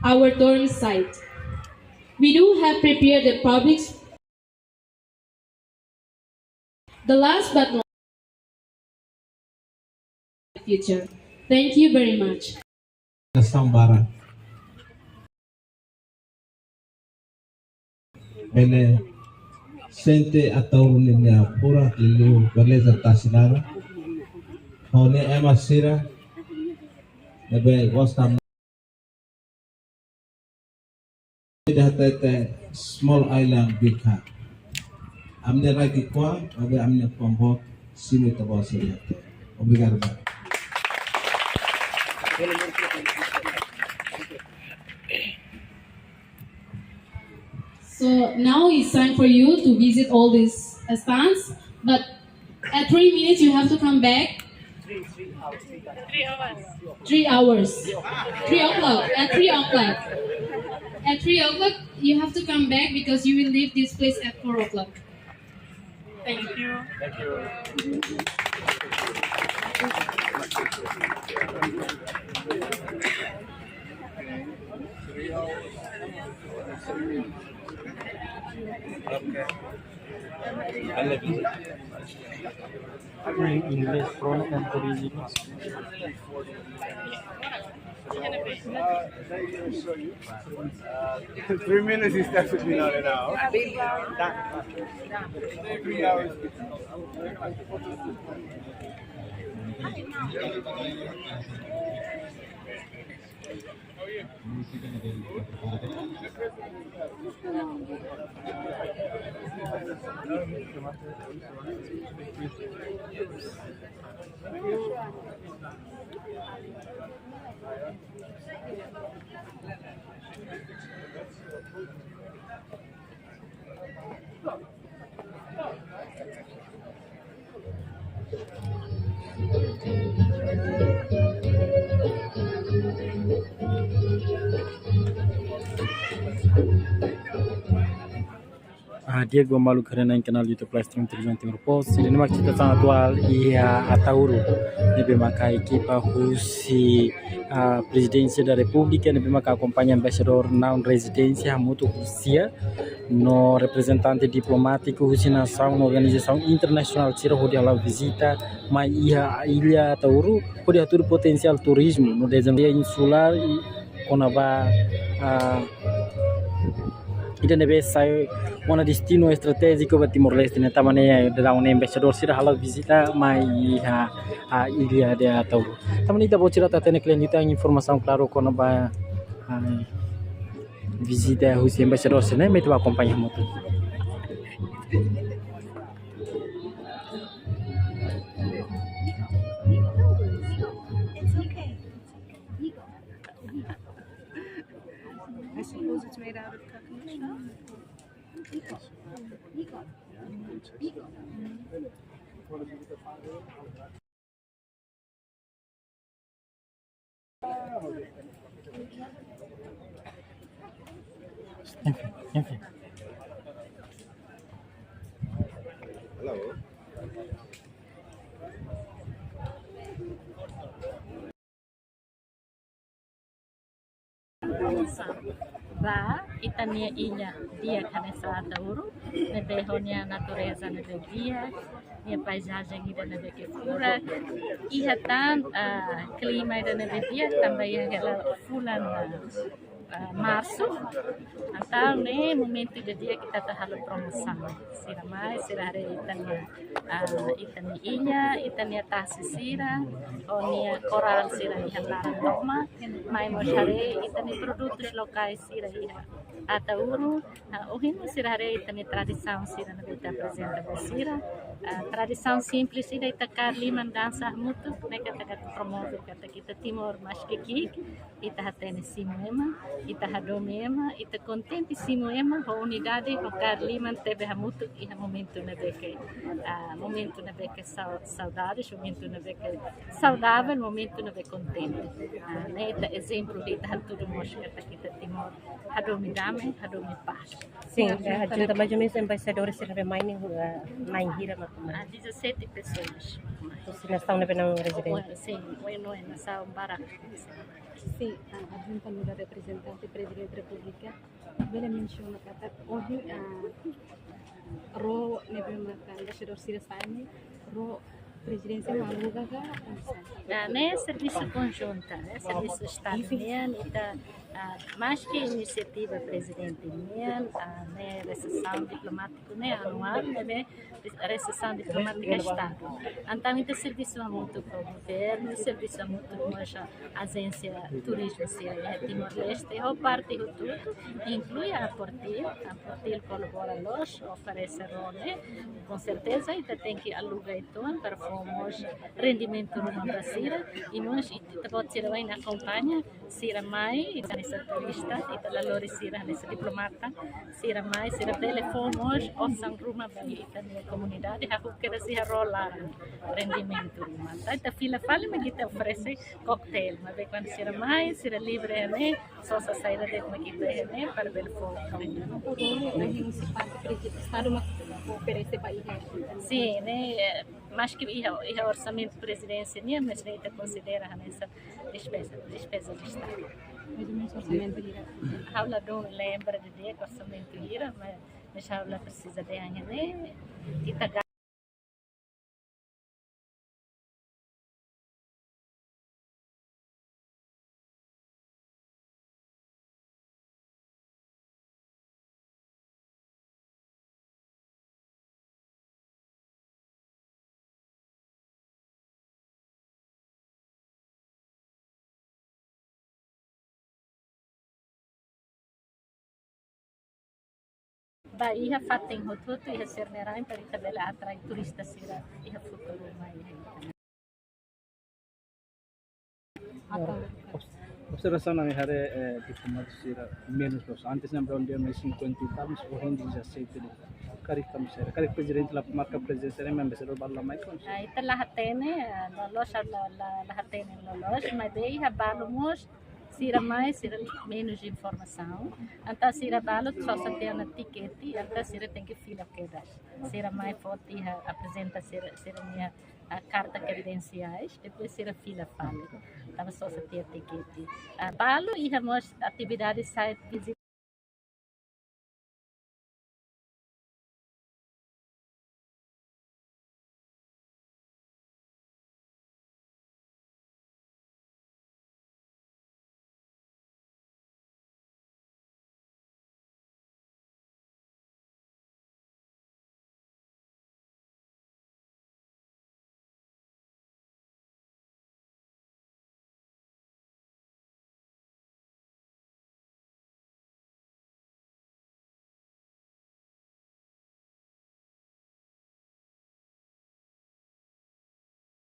our dorm site. We do have prepared the public, the last but not future. Thank you very much. Sambara. Bene sente atau ninya pura liu beleza tasinara. Hone emasira. Nebe wastam. Tete small island big hat. Amne lagi kwa, abe amne kuambok sini tabasiri. Obrigado. So now it's time for you to visit all these stands, but at 3 minutes you have to come back. 3 hours. 3 o'clock. At 3 o'clock. At 3 o'clock you have to come back because you will leave this place at 4 o'clock. Thank you. Thank you. Okay. I love you. English front and original. 3 minutes is definitely not enough. 3 hours. Diego Malu karena yang kenal YouTube live stream televisão Timor Post. Ini mak kita sangat atual ia Atauru. Nebe maka equipa husi presidência da República. Nebe maka acompanha embaixador na residência muito Rússia, no representante diplomático husi nação na organização internacional tira rodia lá visita mai ia a ilha Atauru rodia tudo potencial turismo no desenvolvimento insular e konaba ida nebe sai uma destino estratégico para Timor-Leste neta maneira da um embaixador sira halal visita mai a ilha de Atauru. Tamani da bocira ta tene klienita informação claro quando vai visita o embaixador sira me tu acompanha muito. I suppose it's made out of coconut shell. Enfim. Hello. Lá, Itania ilha dia canessa Atauru, nebe honia natureza nebe dia, minha paisagem ida nebe que fura, e tan clima ida nebe dia também aquela fulan março, então né momento de dia kita tahalo promoção, sira mais sira hari Itania ilha, Itania tasi sira, onia coral sira ihan larang toma, mai moshare Itania produtos locais sira ihan Atauru, ohin sira hari Itania tradição sira na vida apresenta sira, tradição simples sira itakar liman dança muito, né kata promove kata kita Timor mas kiki, ita hatene simema, ita hadomema, ita contente simema, ho unidade ho kar liman tebe hamutu iha momento na beke saudades, momento na beke saudável, momento na beke contente. Né ita exemplo de ita tudo mostra kata kita Timor hadomi dame, hadomi paz. Sim, junto mais ou menos embaixadores se remining main hira mak Há 17 pessoas. Sila estão na penang residente. Sim, bueno, nasa barak. Sim, a junta da representante presidente da República, bela menciona kata hoje ro nebe makan da sira sani ro presidência maluga ga Né serviço conjunta, né serviço Estado mesmo, mais que iniciativa presidente mesmo, né recessão diplomática né anual, né recessão diplomática Estado. Então então serviço muito para o governo, serviço muito para a agência turismo Timor-Leste, a parte do tudo, inclui a Portil colabora los, oferece role, com certeza ainda tem que alugar então para formos rendimento no Brasil e nós pode ser bem na campanha sira mai nessa turista e da lori sira nessa diplomata sira mai sira telefomos osang rumah bagi na comunidade a que se rolar rendimento rumah tá fila fala me kita oferece cocktail mas quando sira mai sira livre né só saída de uma kita né para ver fogo Estado oferece país. sim né mas que o orçamento presidência né mas nem considera nessa despesa de Estado. Mais ou menos orçamento de Habla não lembra de dia que orçamento ira mas habla precisa de ano né kita Bahia fatem hotutu e sernerai para tabela atrai turista sira e futuro mai. Observação na minha área de formatura menos dos antes na Brandão mais 50 estamos correndo 17 de cari presidente la marca presidencial e ambassador bala mai kon Ita lahatene lolos lahatene lolos mas daí abalamos sira mais sira menos de informação anta sira balo só se tem na ticket anta sira tem que fila queda sira mais foto apresenta sira minha a carta credenciais depois sira fila fala tava só se tem ticket balo e atividades site